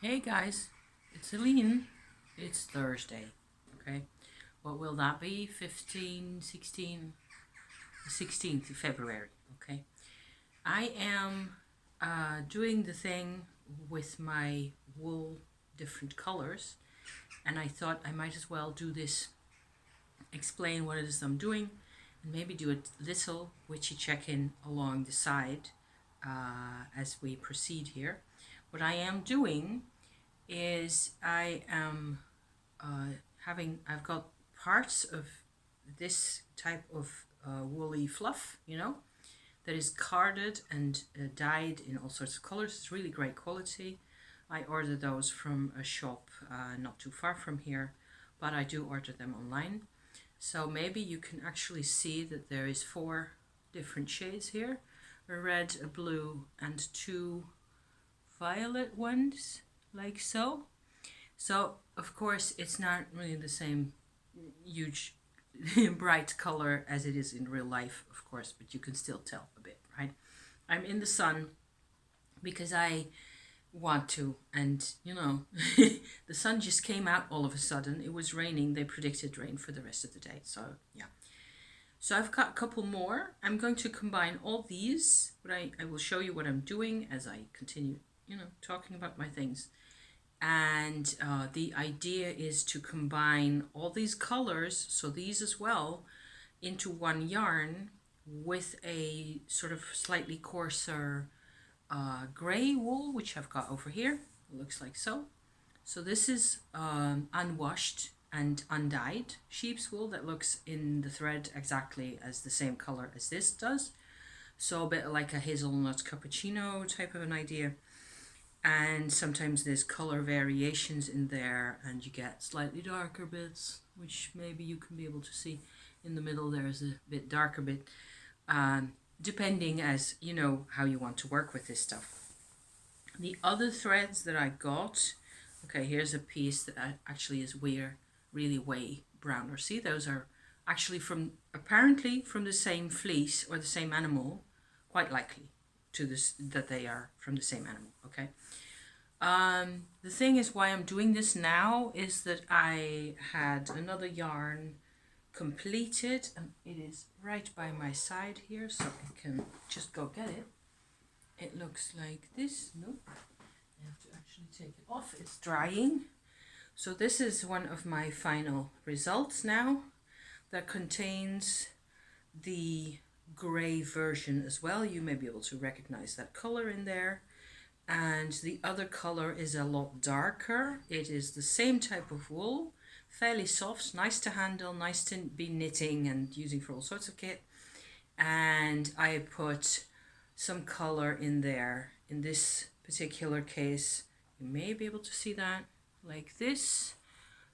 Hey guys, it's Aline. It's Thursday, okay? What will that be? 16th of February, okay? I am doing the thing with my wool different colors, and I thought I might as well do this, explain what it is I'm doing, and maybe do a little witchy check-in along the side as we proceed here. What I am doing is I am I've got parts of this type of woolly fluff, that is carded and dyed in all sorts of colors. It's really great quality. I order those from a shop not too far from here, but I do order them online. So maybe you can actually see that there is 4 different shades here: a red, a blue, and 2 violet ones, like so. So, of course, it's not really the same huge bright color as it is in real life, of course, but you can still tell a bit, right? I'm in the sun because I want to, and the sun just came out all of a sudden. It was raining. They predicted rain for the rest of the day. So, yeah. So I've got a couple more. I'm going to combine all these, but I will show you what I'm doing as I continue, talking about my things. And the idea is to combine all these colors, so these as well, into one yarn with a sort of slightly coarser gray wool, which I've got over here. It looks like so. So this is unwashed and undyed sheep's wool that looks in the thread exactly as the same color as this does. So a bit like a hazelnut cappuccino type of an idea. And sometimes there's color variations in there, and you get slightly darker bits, which maybe you can be able to see. In the middle there's a bit darker bit, depending as you know how you want to work with this stuff. The other threads that I got, okay, here's a piece that actually is really way browner. See, those are actually apparently from the same fleece or the same animal, quite likely to this that they are from the same animal, okay? The thing is, why I'm doing this now is that I had another yarn completed, and it is right by my side here, so I can just go get it. It looks like this. Nope, I have to actually take it off. It's drying. So this is one of my final results now, that contains the gray version as well. You may be able to recognize that color in there. And the other color is a lot darker. It is the same type of wool, fairly soft, nice to handle, nice to be knitting and using for all sorts of kit. And I put some color in there. In this particular case, you may be able to see that like this.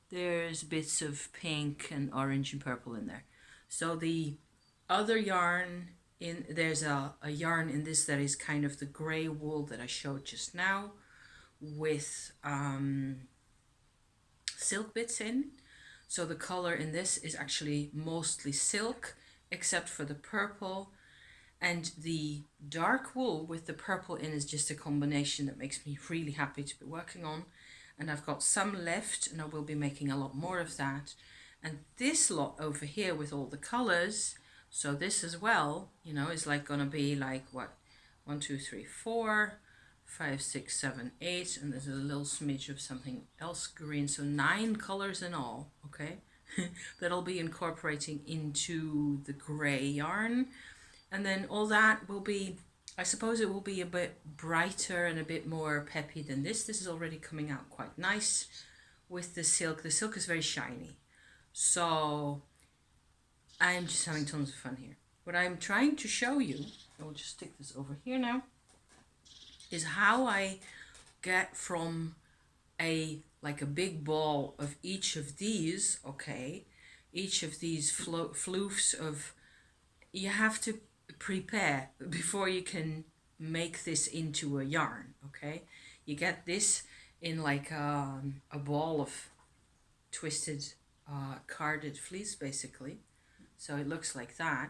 There's bits of pink and orange and purple in there. So the other yarn, there's a yarn in this that is kind of the gray wool that I showed just now, with silk bits in. So the color in this is actually mostly silk, except for the purple. And the dark wool with the purple in is just a combination that makes me really happy to be working on. And I've got some left, and I will be making a lot more of that. And this lot over here with all the colors, so this as well, is like gonna be like what? 1, 2, 3, 4, 5, 6, 7, 8, and there's a little smidge of something else green. So 9 colors in all, okay? that I'll be incorporating into the gray yarn. And then all that will be, I suppose it will be a bit brighter and a bit more peppy than this. This is already coming out quite nice with the silk. The silk is very shiny. So I'm just having tons of fun here. What I'm trying to show you, I'll just stick this over here now, is how I get from a big ball of each of these, okay, each of these floofs of, you have to prepare before you can make this into a yarn, okay? You get this in like a ball of twisted carded fleece, basically. So it looks like that.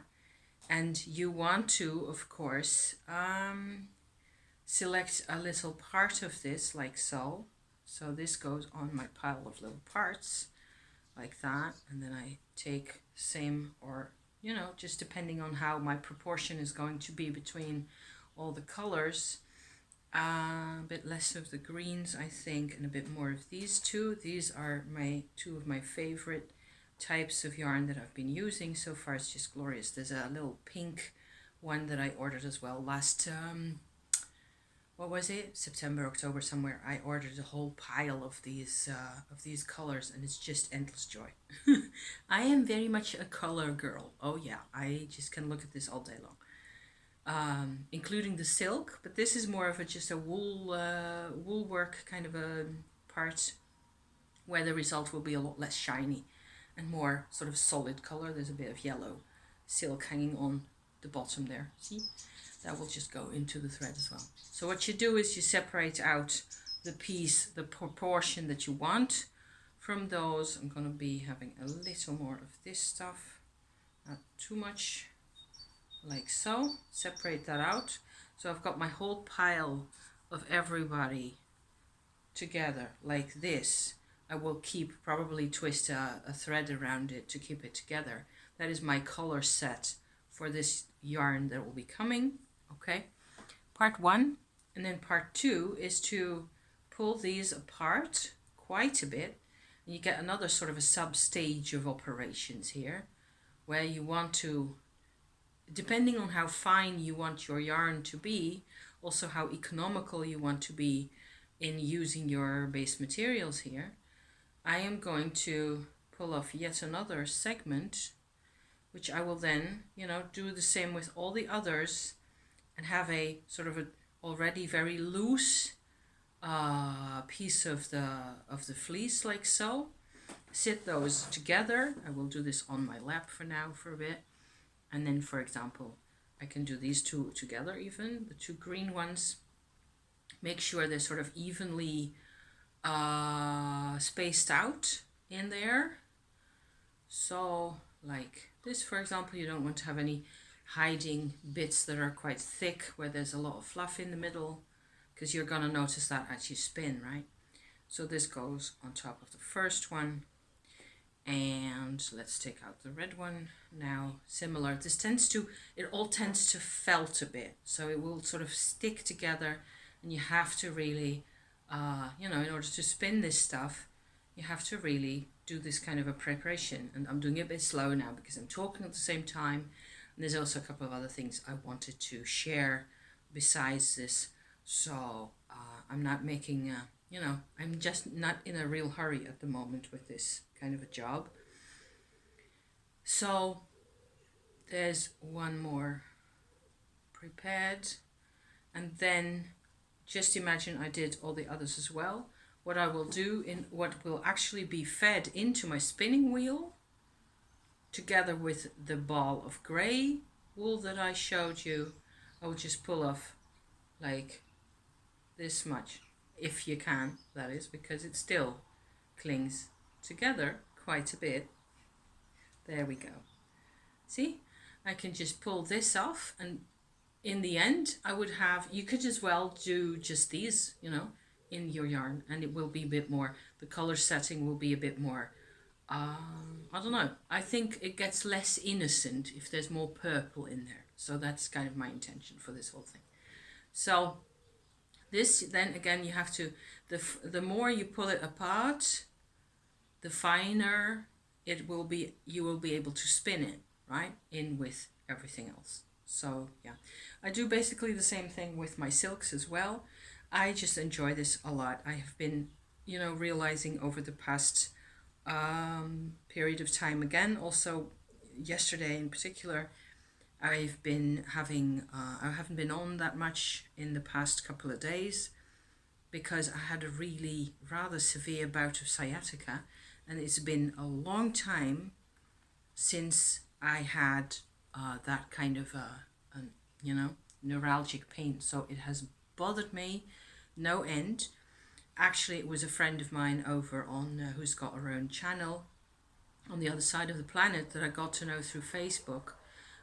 And you want to, of course, select a little part of this like so, So this goes on my pile of little parts like that, and then I take same, or just depending on how my proportion is going to be between all the colors. A bit less of the greens, I think, and a bit more of these two. These are my two of my favorite types of yarn that I've been using so far. It's just glorious. There's a little pink one that I ordered as well last what was it, September, October, somewhere. I ordered a whole pile of these colors, and it's just endless joy. I am very much a color girl. Oh yeah, I just can look at this all day long. Including the silk, but this is more of just a wool work kind of a part, where the result will be a lot less shiny and more sort of solid color. There's a bit of yellow silk hanging on the bottom there. See, that will just go into the thread as well. So what you do is you separate out the piece, the proportion that you want from those. I'm going to be having a little more of this stuff, not too much, like so. Separate that out. So I've got my whole pile of everybody together like this. I will probably twist a thread around it to keep it together. That is my color set for this yarn that will be coming. Okay, part 1, and then part 2 is to pull these apart quite a bit, and you get another sort of a sub stage of operations here, where you want to, depending on how fine you want your yarn to be, also how economical you want to be in using your base materials here, I am going to pull off yet another segment, which I will then, do the same with all the others, and have a sort of a already very loose piece of the fleece, like so. Sit those together. I will do this on my lap for now for a bit, and then, for example, I can do these two together, even the two green ones. Make sure they're sort of evenly spaced out in there. So like this, for example, you don't want to have any hiding bits that are quite thick where there's a lot of fluff in the middle, because you're going to notice that as you spin, right? So this goes on top of the first one, and let's take out the red one now. Similar, it all tends to felt a bit, so it will sort of stick together, and you have to really in order to spin this stuff, you have to really do this kind of a preparation. And I'm doing it a bit slow now because I'm talking at the same time, and there's also a couple of other things I wanted to share besides this. So I'm not making I'm just not in a real hurry at the moment with this kind of a job. So there's one more prepared, and then just imagine I did all the others as well. What I will do, in what will actually be fed into my spinning wheel, together with the ball of grey wool that I showed you, I will just pull off like this much, if you can, that is, because it still clings together quite a bit. There we go. See, I can just pull this off, and in the end I would have, you could as well do just these, in your yarn, and it will be a bit more, the color setting will be a bit more, I don't know, I think it gets less innocent if there's more purple in there. So that's kind of my intention for this whole thing. So this, then again, you have to, the more you pull it apart, the finer it will be, you will be able to spin it right in with everything else. So yeah, I do basically the same thing with my silks as well. I just enjoy this a lot. I have been, realizing over the past period of time, again, also yesterday in particular, I've been having, I haven't been on that much in the past couple of days because I had a really rather severe bout of sciatica, and it's been a long time since I had that kind of neuralgic pain. So it has bothered me no end. Actually, it was a friend of mine over on who's got her own channel on the other side of the planet that I got to know through Facebook,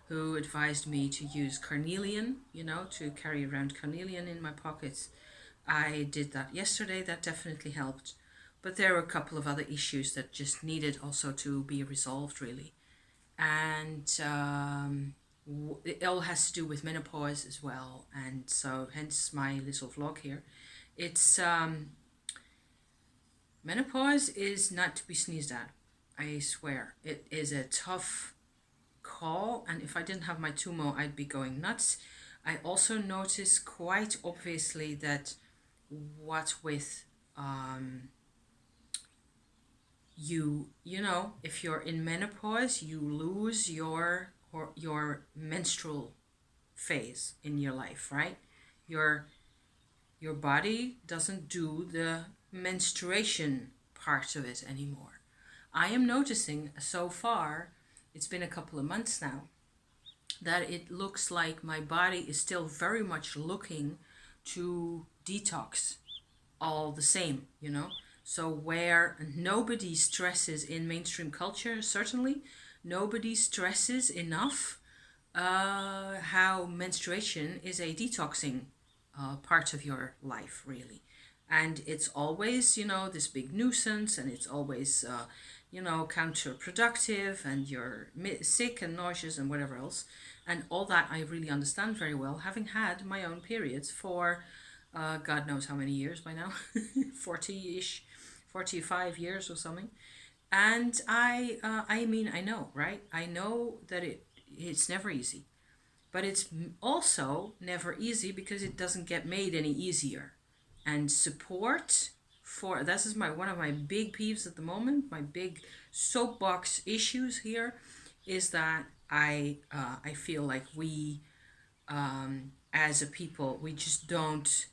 who advised me to use carnelian, to carry around carnelian in my pockets I did that yesterday. That definitely helped. But there were a couple of other issues that just needed also to be resolved, really. And it all has to do with menopause as well. And so, hence my little vlog here. It's menopause is not to be sneezed at. I swear. It is a tough call. And if I didn't have my tumor, I'd be going nuts. I also notice quite obviously that what with you know, if you're in menopause, you lose your menstrual phase in your life, right? Your body doesn't do the menstruation part of it anymore. I am noticing so far, it's been a couple of months now, that it looks like my body is still very much looking to detox all the same, you know. So where nobody stresses in mainstream culture, certainly nobody stresses enough how menstruation is a detoxing part of your life, really. And it's always, you know, this big nuisance, and it's always, you know, counterproductive, and you're sick and nauseous and whatever else. And all that I really understand very well, having had my own periods for God knows how many years by now, 40-ish, 45 years or something. And I mean, I know, right? I know that it's never easy, but it's also never easy because it doesn't get made any easier. And support for this is my one of my big peeves at the moment. My big soapbox issues here is that I feel like we as a people we just don't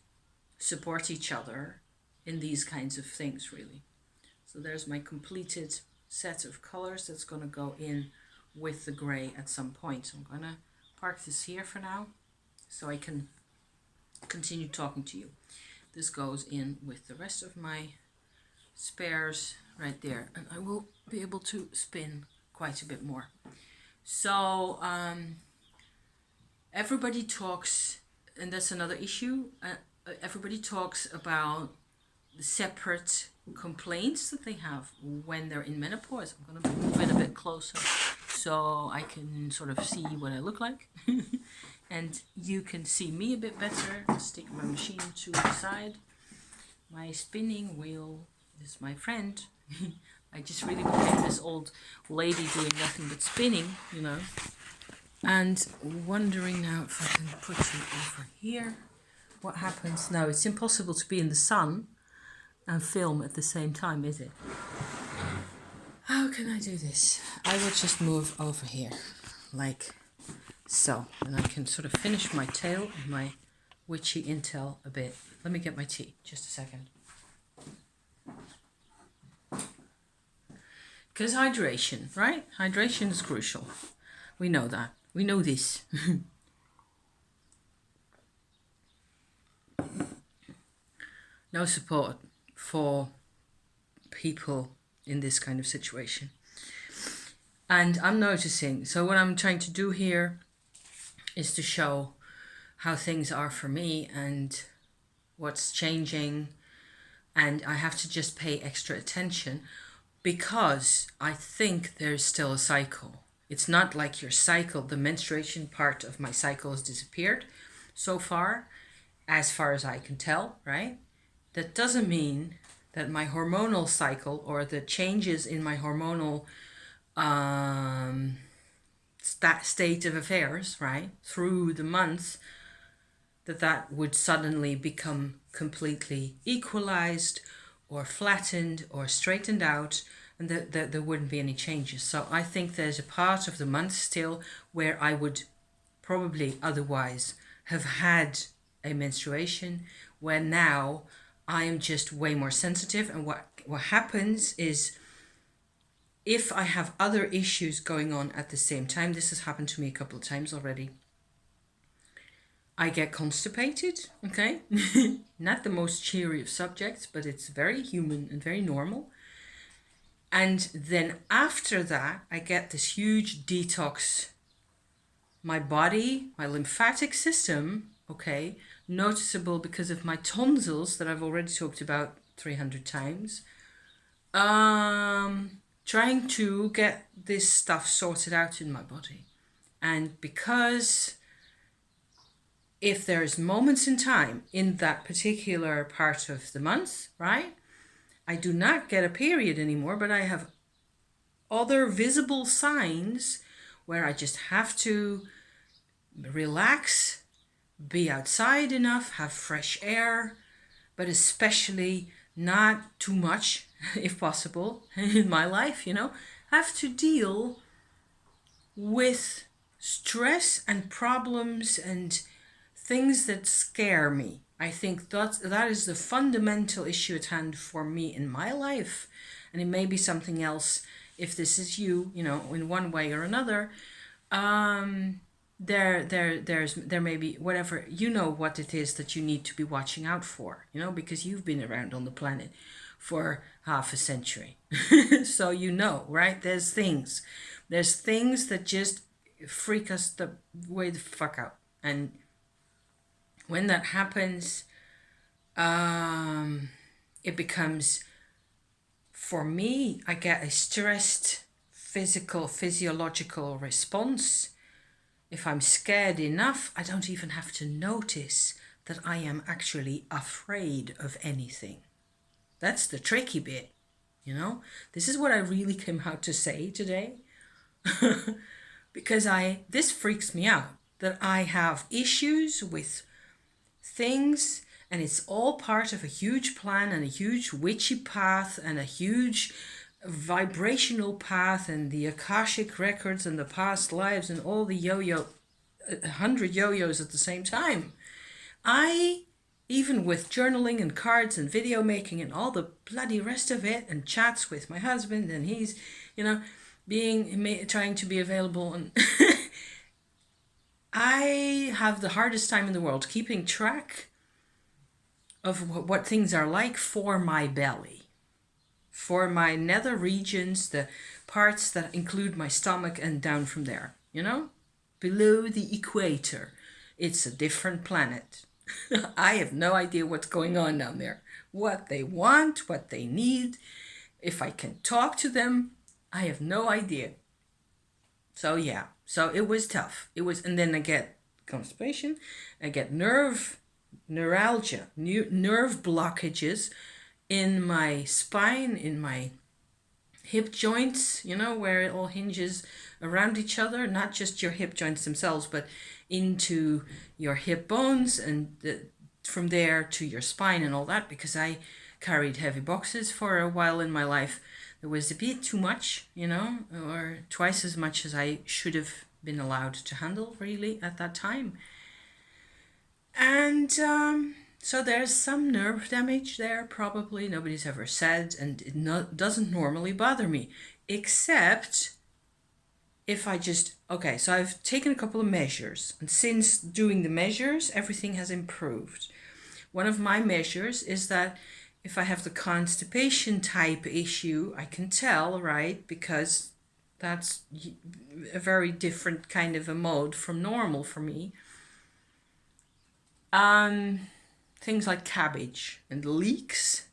support each other in these kinds of things, really. So there's my completed set of colors that's going to go in with the gray at some point. So I'm going to park this here for now so I can continue talking to you. This goes in with the rest of my spares right there, and I will be able to spin quite a bit more. So everybody talks, and that's another issue, everybody talks about the separate complaints that they have when they're in menopause. I'm going to move in a bit closer so I can sort of see what I look like. And you can see me a bit better. I'll stick my machine to the side. My spinning wheel is my friend. I just really became this old lady doing nothing but spinning, you know. And wondering now if I can put you over here. What happens now? It's impossible to be in the sun and film at the same time, is it? How can I do this? I will just move over here, like so. And I can sort of finish my tail and my witchy intel a bit. Let me get my tea, just a second. Because hydration, right? Hydration is crucial. We know that. We know this. No support for people in this kind of situation. And I'm noticing, so what I'm trying to do here is to show how things are for me and what's changing. And I have to just pay extra attention because I think there's still a cycle. It's not like your cycle, the menstruation part of my cycle has disappeared so far as I can tell, right? That doesn't mean that my hormonal cycle or the changes in my hormonal state of affairs, right, through the month, that would suddenly become completely equalized or flattened or straightened out, and that there wouldn't be any changes. So I think there's a part of the month still where I would probably otherwise have had a menstruation, where now I am just way more sensitive. And what happens is, if I have other issues going on at the same time, this has happened to me a couple of times already, I get constipated, okay? Not the most cheery of subjects, but it's very human and very normal. And then after that, I get this huge detox. My body, my lymphatic system, okay, noticeable because of my tonsils that I've already talked about 300 times. Trying to get this stuff sorted out in my body. And because if there's moments in time in that particular part of the month, right, I do not get a period anymore, but I have other visible signs where I just have to relax, be outside enough, have fresh air, but especially not too much, if possible, in my life, have to deal with stress and problems and things that scare me. I think that is the fundamental issue at hand for me in my life. And it may be something else if this is you, in one way or another. There may be whatever, what it is that you need to be watching out for, because you've been around on the planet for half a century. So right? There's things that just freak us the way the fuck out. And when that happens, it becomes, for me, I get a stressed physiological response. If I'm scared enough, I don't even have to notice that I am actually afraid of anything. That's the tricky bit, This is what I really came out to say today. Because this freaks me out, that I have issues with things, and it's all part of a huge plan and a huge witchy path and a huge vibrational path and the Akashic records and the past lives and all the 100 yo-yos at the same time. Even with journaling and cards and video making and all the bloody rest of it, and chats with my husband, and he's, trying to be available, and I have the hardest time in the world keeping track of what things are like for my belly, for my nether regions, the parts that include my stomach and down from there, below the equator. It's a different planet. I have no idea what's going on down there, what they want, what they need, if I can talk to them. I have no idea. So yeah, so it was tough. And then I get constipation, I get neuralgia, nerve blockages in my spine, in my hip joints, where it all hinges around each other, not just your hip joints themselves, but into your hip bones, and from there to your spine and all that, because I carried heavy boxes for a while in my life. It was a bit too much, or twice as much as I should have been allowed to handle, really, at that time. And so there's some nerve damage there, probably. Nobody's ever said, and it doesn't normally bother me, except if I just... Okay, so I've taken a couple of measures, and since doing the measures, everything has improved. One of my measures is that if I have the constipation type issue, I can tell, right? Because that's a very different kind of a mode from normal for me. Things like cabbage and leeks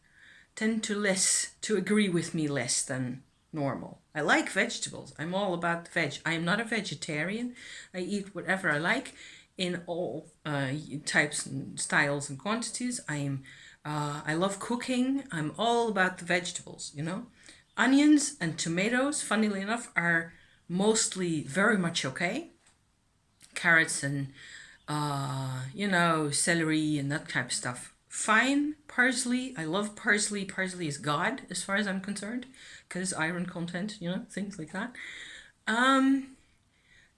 tend to agree with me less than normal. I like vegetables. I'm all about the veg. I am not a vegetarian. I eat whatever I like in all types and styles and quantities. I love cooking. I'm all about the vegetables, Onions and tomatoes, funnily enough, are mostly very much okay. Carrots and, celery and that type of stuff, fine. Parsley, I love parsley. Parsley is God, as far as I'm concerned, because iron content, things like that.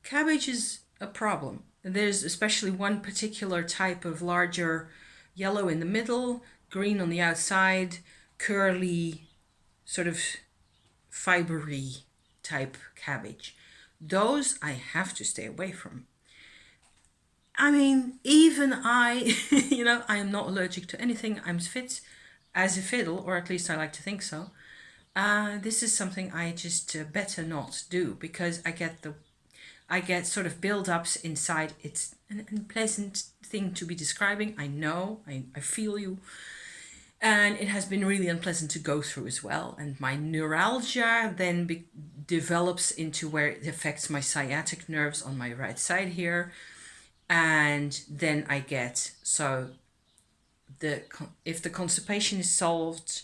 Cabbage is a problem. There's especially one particular type of larger yellow in the middle, green on the outside, curly, sort of fibery type cabbage. Those I have to stay away from. I mean, even I, I am not allergic to anything. I'm fit as a fiddle, or at least I like to think so. This is something I just better not do, because I get sort of build-ups inside. It's an unpleasant thing to be describing. I know, I feel you. And it has been really unpleasant to go through as well. And my neuralgia then develops into where it affects my sciatic nerves on my right side here. And then I get, so if the constipation is solved,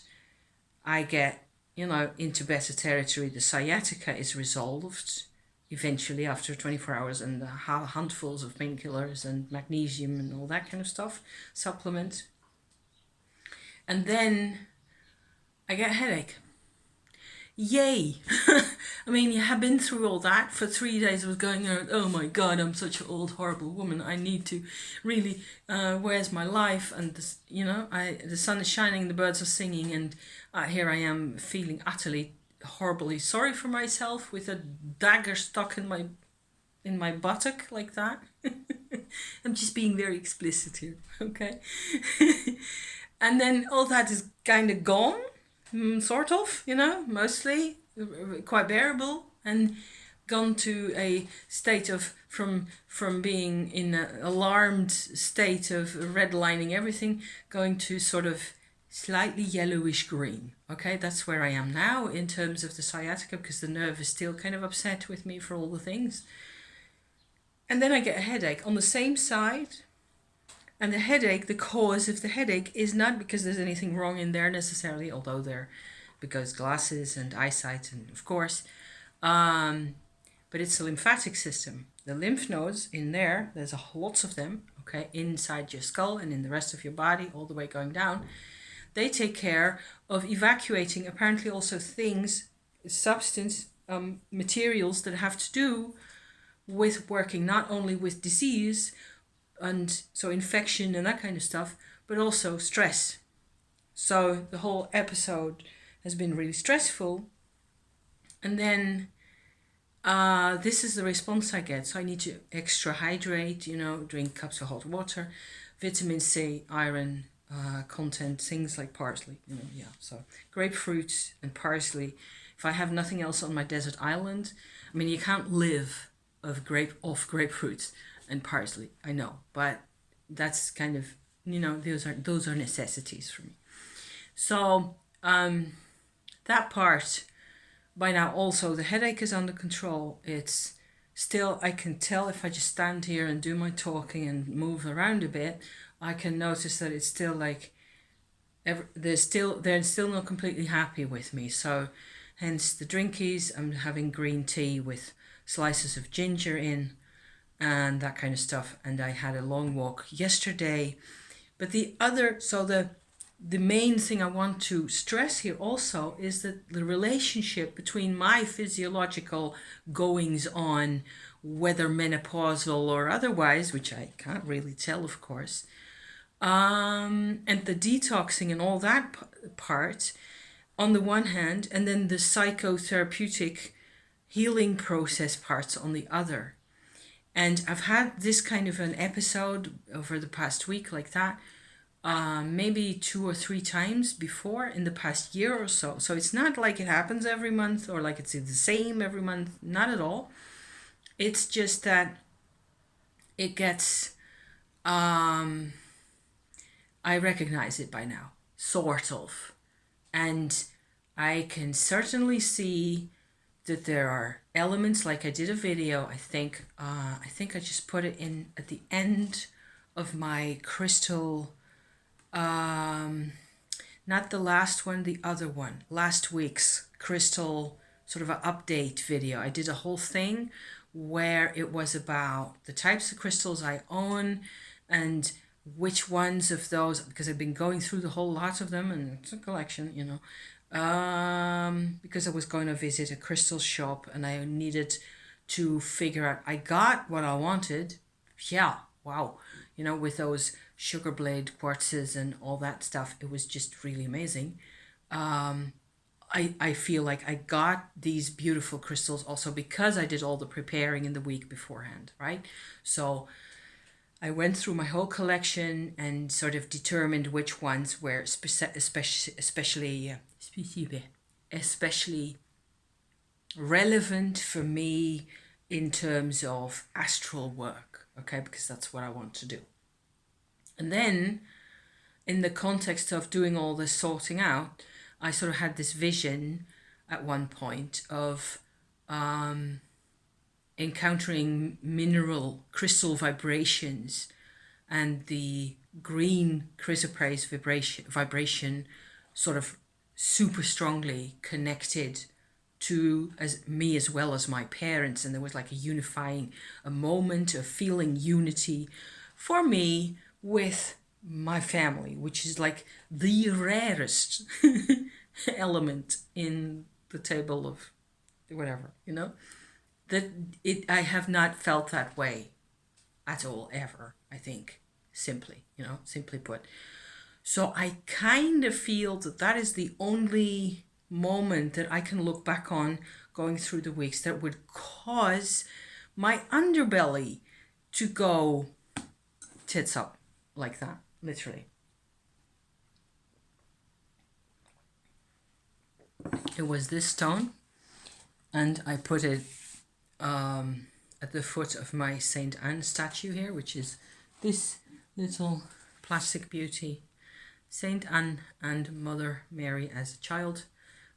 I get, into better territory. The sciatica is resolved eventually after 24 hours, and handfuls of painkillers and magnesium and all that kind of stuff, supplement. And then I get a headache. Yay! I mean, you have been through all that. For 3 days I was going, oh my God, I'm such an old, horrible woman. I need to really, where's my life? And, the sun is shining, the birds are singing, and here I am feeling utterly, horribly sorry for myself with a dagger stuck in my buttock like that. I'm just being very explicit here, okay? And then all that is kind of gone, sort of, mostly quite bearable, and gone to a state of, from being in an alarmed state of redlining everything, going to sort of slightly yellowish green. Okay, that's where I am now in terms of the sciatica, because the nerve is still kind of upset with me for all the things. And then I get a headache on the same side. And the cause of the headache is not because there's anything wrong in there necessarily, although because glasses and eyesight, and of course, but it's the lymphatic system. The lymph nodes in there's lots of them, okay, inside your skull and in the rest of your body, all the way going down. They take care of evacuating apparently also things, substance, materials that have to do with working not only with disease, and so infection and that kind of stuff, but also stress. So the whole episode has been really stressful. And then this is the response I get. So I need to extra hydrate, drink cups of hot water, vitamin C, iron content, things like parsley, So grapefruit and parsley. If I have nothing else on my desert island, I mean, you can't live off grapefruits and parsley, I know, but that's kind of, those are necessities for me. So that part, by now also the headache is under control. It's still, I can tell if I just stand here and do my talking and move around a bit, I can notice that it's still like, they're still not completely happy with me. So hence the drinkies. I'm having green tea with slices of ginger in, and that kind of stuff. And I had a long walk yesterday. But the main thing I want to stress here also is that the relationship between my physiological goings on, whether menopausal or otherwise, which I can't really tell, of course, and the detoxing and all that part on the one hand, and then the psychotherapeutic healing process parts on the other. And I've had this kind of an episode over the past week like that, maybe 2 or 3 times before in the past year or so. So it's not like it happens every month or like it's the same every month. Not at all. It's just that it gets, I recognize it by now, sort of. And I can certainly see that there are elements, like I did a video, I think I just put it in at the end of my crystal, not the last one, the other one, last week's crystal sort of an update video. I did a whole thing where it was about the types of crystals I own and which ones of those, because I've been going through the whole lot of them, and it's a collection, because I was going to visit a crystal shop and I needed to figure out, I got what I wanted. Yeah, wow. With those sugar blade quartzes and all that stuff, it was just really amazing. I feel like I got these beautiful crystals also because I did all the preparing in the week beforehand, right? So I went through my whole collection and sort of determined which ones were especially relevant for me in terms of astral work, okay, because that's what I want to do. And then in the context of doing all this sorting out, I sort of had this vision at one point of encountering mineral crystal vibrations and the green chrysoprase vibration sort of super strongly connected to me as well as my parents, and there was like a moment of feeling unity for me with my family, which is like the rarest element in the table of whatever, that I have not felt that way at all ever, I think, simply put. So I kind of feel that is the only moment that I can look back on going through the weeks that would cause my underbelly to go tits up like that, literally. It was this stone, and I put it at the foot of my Saint Anne statue here, which is this little plastic beauty. Saint Anne and Mother Mary as a child,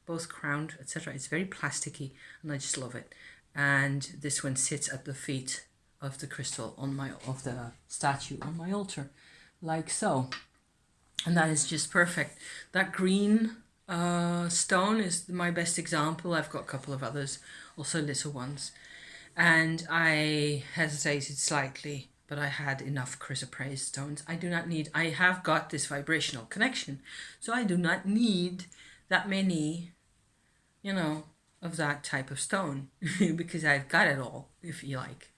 both crowned, etc. It's very plasticky, and I just love it. And this one sits at the feet of the crystal of the statue on my altar, like so. And that is just perfect. That green stone is my best example. I've got a couple of others, also little ones. And I hesitated slightly, but I had enough chrysoprase stones. I have got this vibrational connection, so I do not need that many, of that type of stone, because I've got it all, if you like,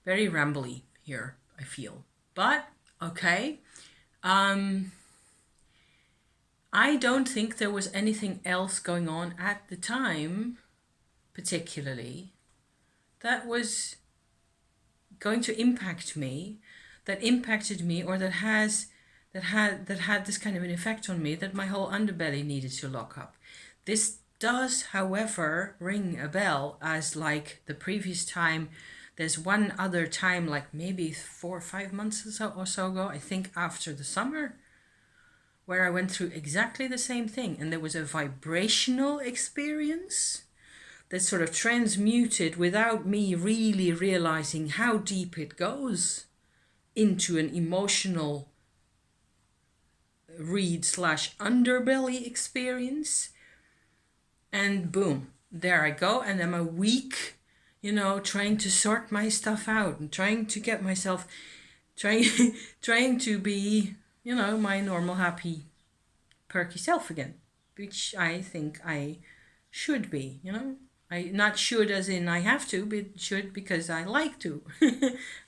Very rambly here, I feel. But, okay. I don't think there was anything else going on at the time, particularly, that was going to impact me, that impacted me, or that had this kind of an effect on me, that my whole underbelly needed to lock up. This does, however, ring a bell, as like the previous time. There's one other time, like maybe 4 or 5 months or so ago, I think after the summer, where I went through exactly the same thing, and there was a vibrational experience that sort of transmuted without me really realizing how deep it goes into an emotional read/underbelly experience. And boom, there I go. And I'm a week, trying to sort my stuff out and trying to get myself, trying to be, my normal, happy, perky self again, which I think I should be, I not should as in I have to, but should because I like to.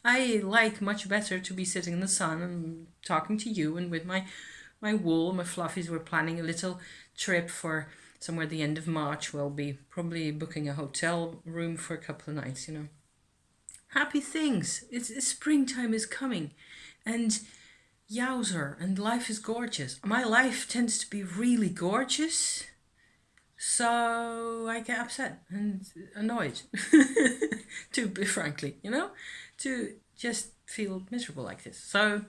I like much better to be sitting in the sun and talking to you, and with my wool, my fluffies. We're planning a little trip for somewhere at the end of March. We'll be probably booking a hotel room for a couple of nights, Happy things. It's springtime is coming, and yowzer, and life is gorgeous. My life tends to be really gorgeous. So I get upset and annoyed, to be frankly, to just feel miserable like this. So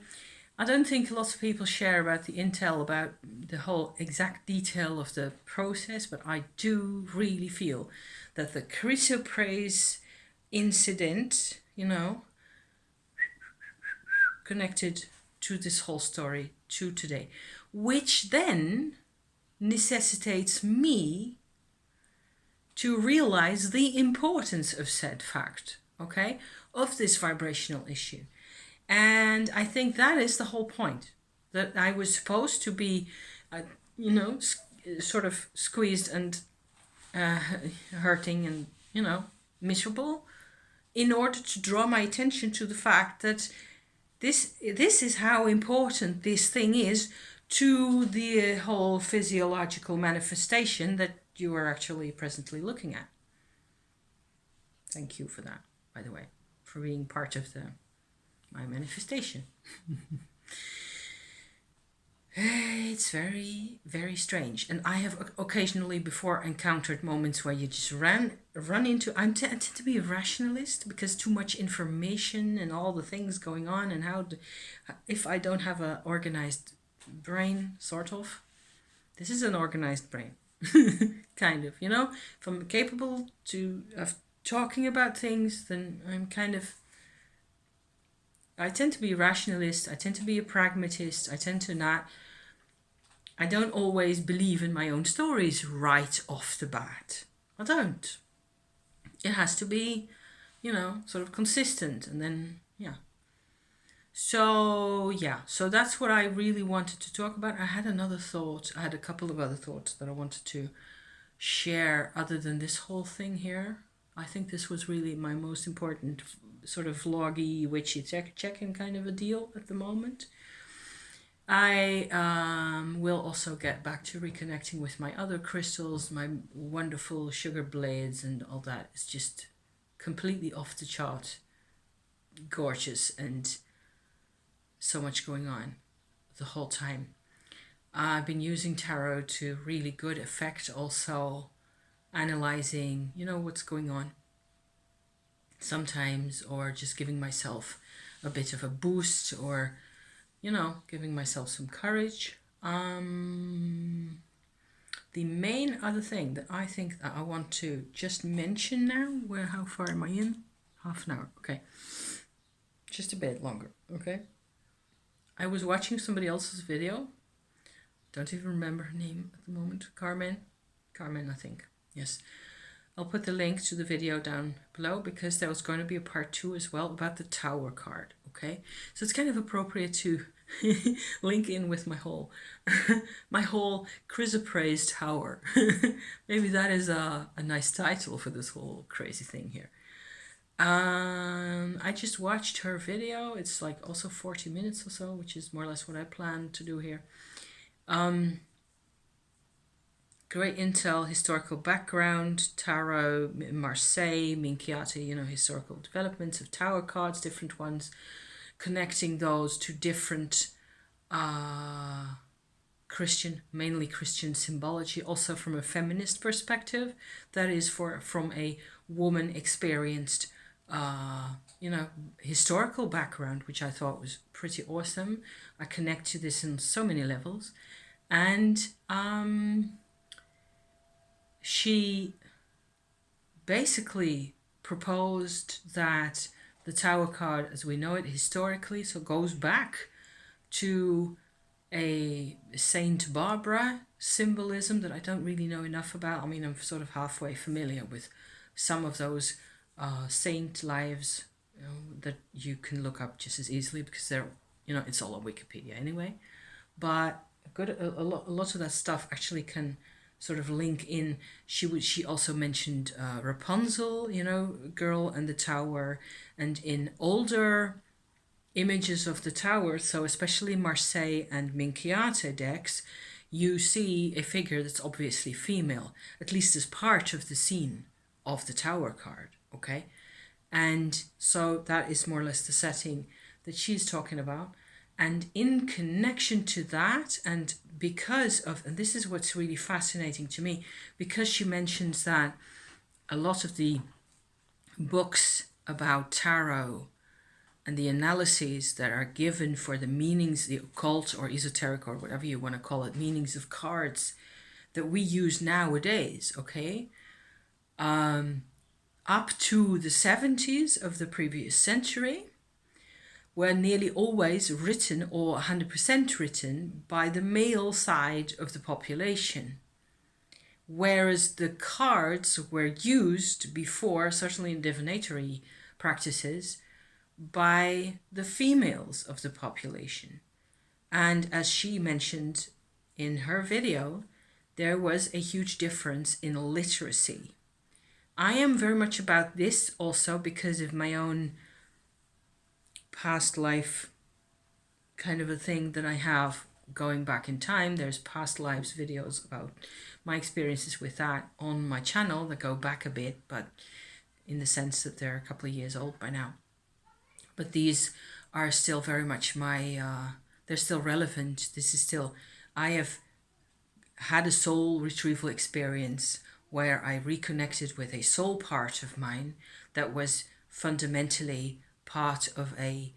I don't think lots of people share about the intel about the whole exact detail of the process, but I do really feel that the chrysoprase incident, connected to this whole story, to today, which then necessitates me to realize the importance of said fact, okay, of this vibrational issue. And I think that is the whole point, that I was supposed to be, sort of squeezed and hurting and, miserable, in order to draw my attention to the fact that this is how important this thing is to the whole physiological manifestation that you are actually presently looking at. Thank you for that, by the way, for being part of my manifestation. It's very, very strange. And I have occasionally before encountered moments where you just run into. I tend to be a rationalist because too much information and all the things going on, and if I don't have a organized brain, sort of. This is an organized brain, kind of. If I'm capable of talking about things, then I'm kind of. I tend to be a rationalist. I tend to be a pragmatist. I tend to not. I don't always believe in my own stories right off the bat. I don't. It has to be, sort of consistent, and then, yeah. So, yeah, so that's what I really wanted to talk about. I had another thought. I had a couple of other thoughts that I wanted to share other than this whole thing here. I think this was really my most important sort of vloggy, witchy check-in kind of a deal at the moment. I will also get back to reconnecting with my other crystals, my wonderful sugar blades and all that. It's just completely off the chart, gorgeous, and so much going on the whole time. I've been using tarot to really good effect, also analyzing, what's going on sometimes, or just giving myself a bit of a boost, or giving myself some courage. The main other thing that I think that I want to just mention now, how far am I in? Half an hour, okay. Just a bit longer, okay. I was watching somebody else's video. Don't even remember her name at the moment. Carmen, I think. Yes. I'll put the link to the video down below because there was going to be a part 2 as well about the Tower card, okay? So it's kind of appropriate to link in with my whole chrysoprase tower. Maybe that is a nice title for this whole crazy thing here. I just watched her video. It's like also 40 minutes or so, which is more or less what I plan to do here. Great intel, historical background, tarot, Marseille, Minchiati, historical developments of tower cards, different ones, connecting those to different mainly Christian symbology, also from a feminist perspective. That is from a woman experienced, historical background, which I thought was pretty awesome. I connect to this in so many levels. And she basically proposed that the Tower card, as we know it historically, so goes back to a Saint Barbara symbolism that I don't really know enough about. I mean, I'm sort of halfway familiar with some of those saint lives, that you can look up just as easily because they're, it's all on Wikipedia anyway. But a lot of that stuff actually can sort of link in. She also mentioned Rapunzel, girl and the tower, and in older images of the tower, so especially Marseille and Minchiate decks, you see a figure that's obviously female, at least as part of the scene of the tower card, okay? And so that is more or less the setting that she's talking about. And in connection to that, and this is what's really fascinating to me, because she mentions that a lot of the books about tarot and the analyses that are given for the meanings, the occult or esoteric or whatever you want to call it, meanings of cards that we use nowadays, okay? Up to the 70s of the previous century, were nearly always written, or 100% written, by the male side of the population. Whereas the cards were used before, certainly in divinatory practices, by the females of the population. And as she mentioned in her video, there was a huge difference in literacy. I am very much about this also because of my own past life kind of a thing that I have going back in time. There's past lives videos about my experiences with that on my channel that go back a bit, but in the sense that they're a couple of years old by now. But these are still very much they're still relevant. This is still, I have had a soul retrieval experience where I reconnected with a soul part of mine that was fundamentally part of a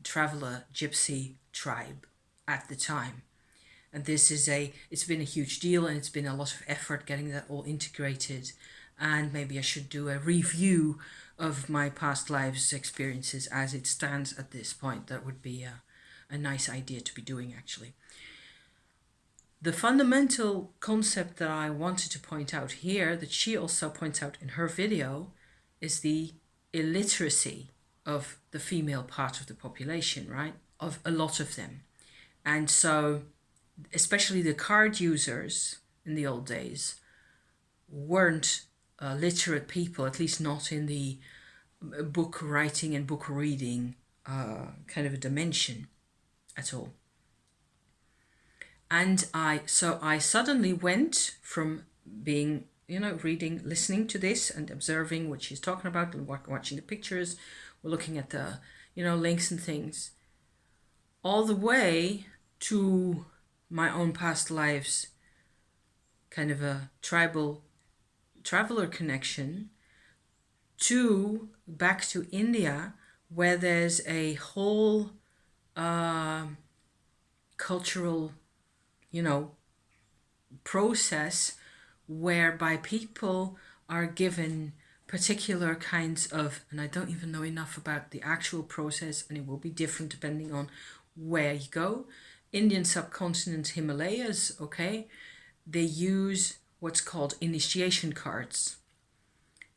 traveler gypsy tribe at the time. And this is it's been a huge deal, and it's been a lot of effort getting that all integrated. And maybe I should do a review of my past lives experiences as it stands at this point. That would be a nice idea to be doing, actually. The fundamental concept that I wanted to point out here, that she also points out in her video, is the illiteracy of the female part of the population, right? Of a lot of them. And so, especially the card users in the old days, weren't literate people, at least not in the book writing and book reading kind of a dimension at all. And I suddenly went from being, reading, listening to this and observing what she's talking about and watching the pictures, we're looking at the, links and things, all the way to my own past lives, kind of a tribal traveler connection, to back to India, where there's a whole cultural, process whereby people are given particular kinds of, and I don't even know enough about the actual process, and it will be different depending on where you go. Indian subcontinent, Himalayas, okay, they use what's called initiation cards.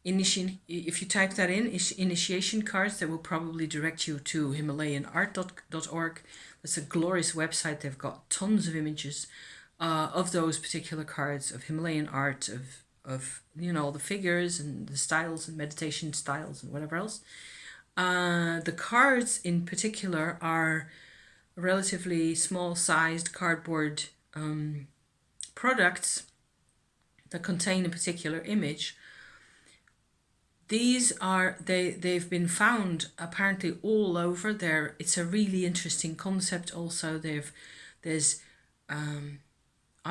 If you type that in, initiation cards, that will probably direct you to HimalayanArt.org. That's a glorious website. They've got tons of images of those particular cards, of Himalayan art, of the figures and the styles and meditation styles and whatever else. The cards in particular are relatively small-sized cardboard products that contain a particular image. These are, they've been found apparently all over there. It's a really interesting concept also. I'm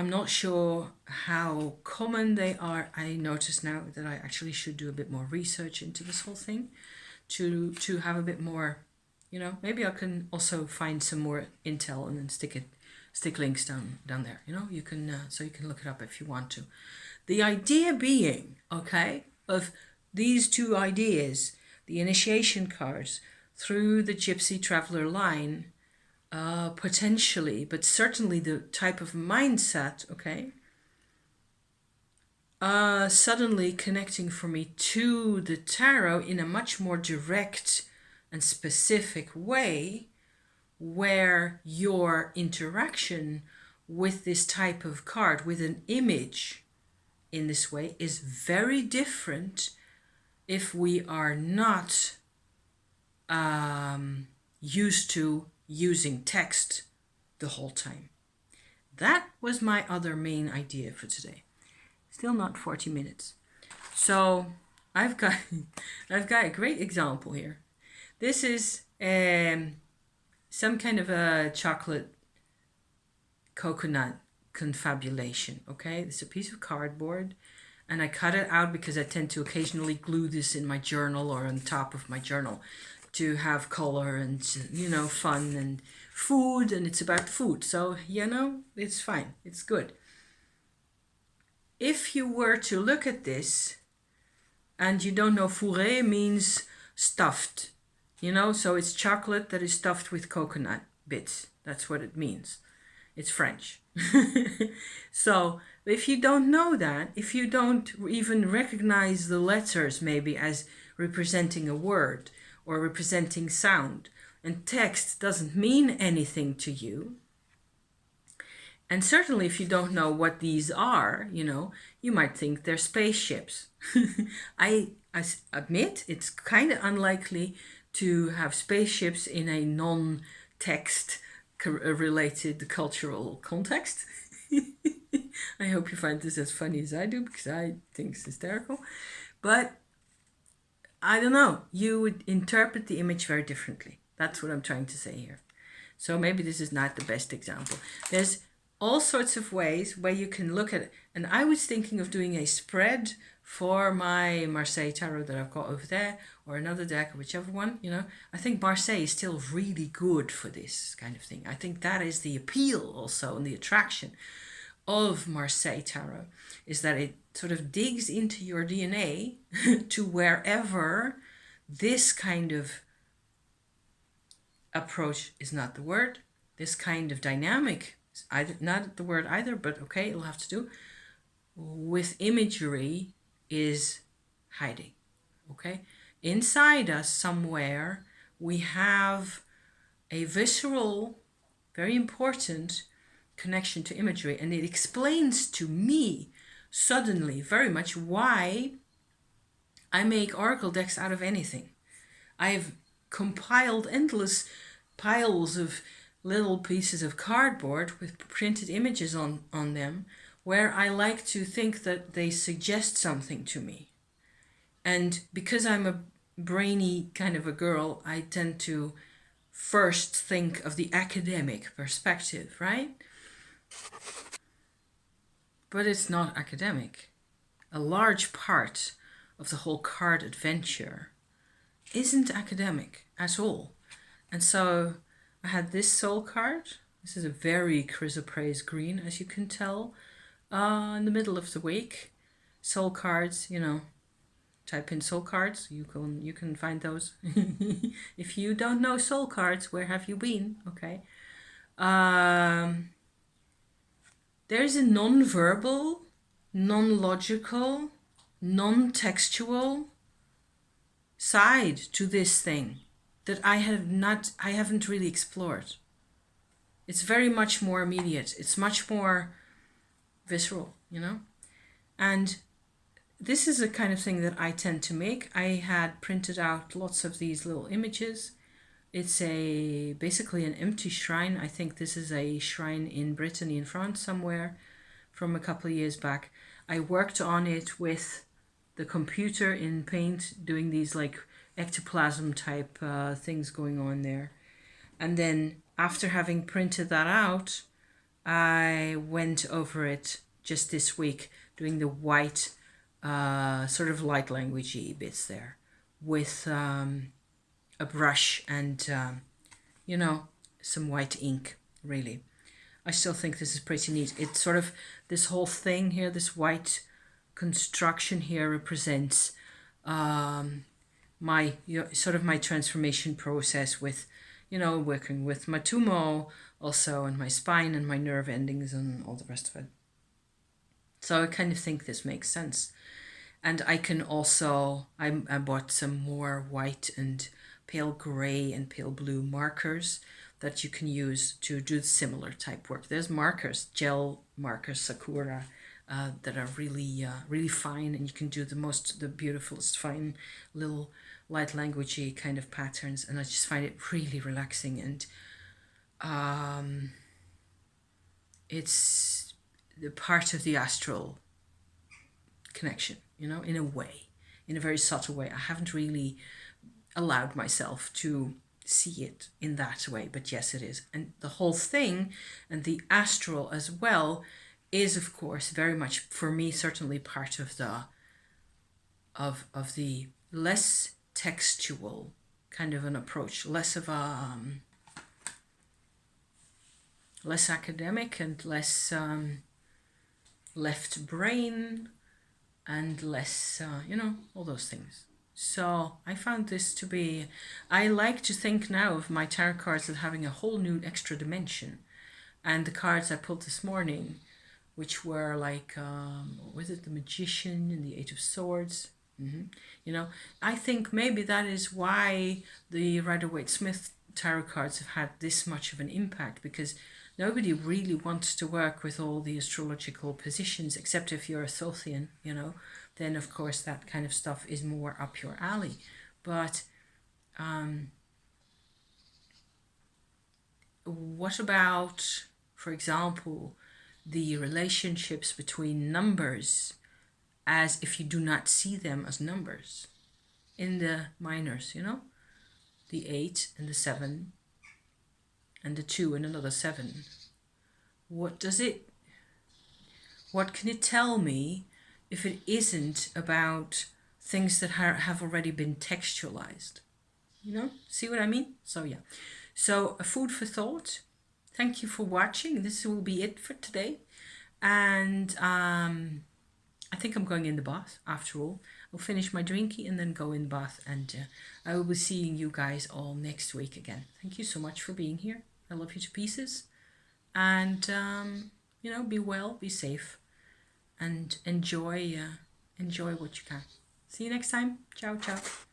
not sure how common they are. I notice now that I actually should do a bit more research into this whole thing to have a bit more, maybe I can also find some more intel and then stick links down there. You can, so you can look it up if you want to. The idea being, okay, of these two ideas, the initiation cards through the gypsy traveler line, potentially, but certainly the type of mindset, okay, suddenly connecting for me to the tarot in a much more direct and specific way, where your interaction with this type of card, with an image in this way, is very different if we are not used to using text the whole time. That was my other main idea for today. Still not 40 minutes. So I've got a great example here. This is some kind of a chocolate coconut confabulation, okay? It's a piece of cardboard, and I cut it out because I tend to occasionally glue this in my journal or on top of my journal to have color and, fun and food, and it's about food. So, it's fine. It's good. If you were to look at this and you don't know, fourré means stuffed, so it's chocolate that is stuffed with coconut bits. That's what it means. It's French. So if you don't know that, if you don't even recognize the letters maybe as representing a word or representing sound, and text doesn't mean anything to you, and certainly if you don't know what these are, you might think they're spaceships. I admit it's kind of unlikely to have spaceships in a non-text related cultural context. I hope you find this as funny as I do, because I think it's hysterical. But I don't know, you would interpret the image very differently. That's what I'm trying to say here. So maybe this is not the best example. There's all sorts of ways where you can look at it. And I was thinking of doing a spread for my Marseille tarot that I've got over there, or another deck, or whichever one, you know. I think Marseille is still really good for this kind of thing. I think that is the appeal also, and the attraction of Marseille tarot, is that it sort of digs into your DNA to wherever this kind of approach is not the word, this kind of dynamic is either not the word either, but okay, it'll have to do, with imagery is hiding. Okay, inside us somewhere we have a visceral, very important connection to imagery, and it explains to me suddenly very much why I make oracle decks out of anything. I've compiled endless piles of little pieces of cardboard with printed images on them, where I like to think that they suggest something to me. And because I'm a brainy kind of a girl, I tend to first think of the academic perspective, right? But it's not academic. A large part of the whole card adventure isn't academic at all. And so I had this soul card. This is a very chrysoprase green, as you can tell, in the middle of the week. Soul cards, you know, type in soul cards. You can find those. If you don't know soul cards, where have you been? Okay. There's a non-verbal, non-logical, non-textual side to this thing that I haven't really explored. It's very much more immediate. It's much more visceral, you know? And this is a kind of thing that I tend to make. I had printed out lots of these little images. It's basically an empty shrine. I think this is a shrine in Brittany in France somewhere from a couple of years back. I worked on it with the computer in Paint, doing these like ectoplasm type things going on there. And then after having printed that out, I went over it just this week, doing the white sort of light languagey bits there with a brush and you know, some white ink. Really, I still think this is pretty neat. It's sort of this whole thing here, this white construction here represents my sort of my transformation process with, you know, working with my tumo also, and my spine and my nerve endings and all the rest of it. So I kind of think this makes sense. And I can also, I bought some more white and pale gray and pale blue markers that you can use to do similar type work. There's markers, gel markers, Sakura, that are really, really fine, and you can do the beautifulest fine little light languagey kind of patterns. And I just find it really relaxing, and it's the part of the astral connection, you know, in a way, in a very subtle way. I haven't really allowed myself to see it in that way, but yes, it is. And the whole thing, and the astral as well, is of course very much, for me, certainly part of the less textual kind of an approach, less of a less academic and less left brain and less you know, all those things. So I found this to be, I like to think now of my tarot cards as having a whole new extra dimension. And the cards I pulled this morning, which were like, what was it, the Magician and the Eight of Swords. You know, I think maybe that is why the Rider-Waite-Smith tarot cards have had this much of an impact, because nobody really wants to work with all the astrological positions, except if you're a Thothian, you know, then of course that kind of stuff is more up your alley. But what about, for example, the relationships between numbers, as if you do not see them as numbers in the minors, you know, the 8 and the 7 and a 2 and another 7. What can it tell me if it isn't about things that have already been textualized? See what I mean? So yeah. So a food for thought. Thank you for watching. This will be it for today. And I think I'm going in the bath after all. I'll finish my drinky and then go in the bath. And I will be seeing you guys all next week again. Thank you so much for being here. I love you to pieces. And, be well, be safe. And enjoy what you can. See you next time. Ciao, ciao.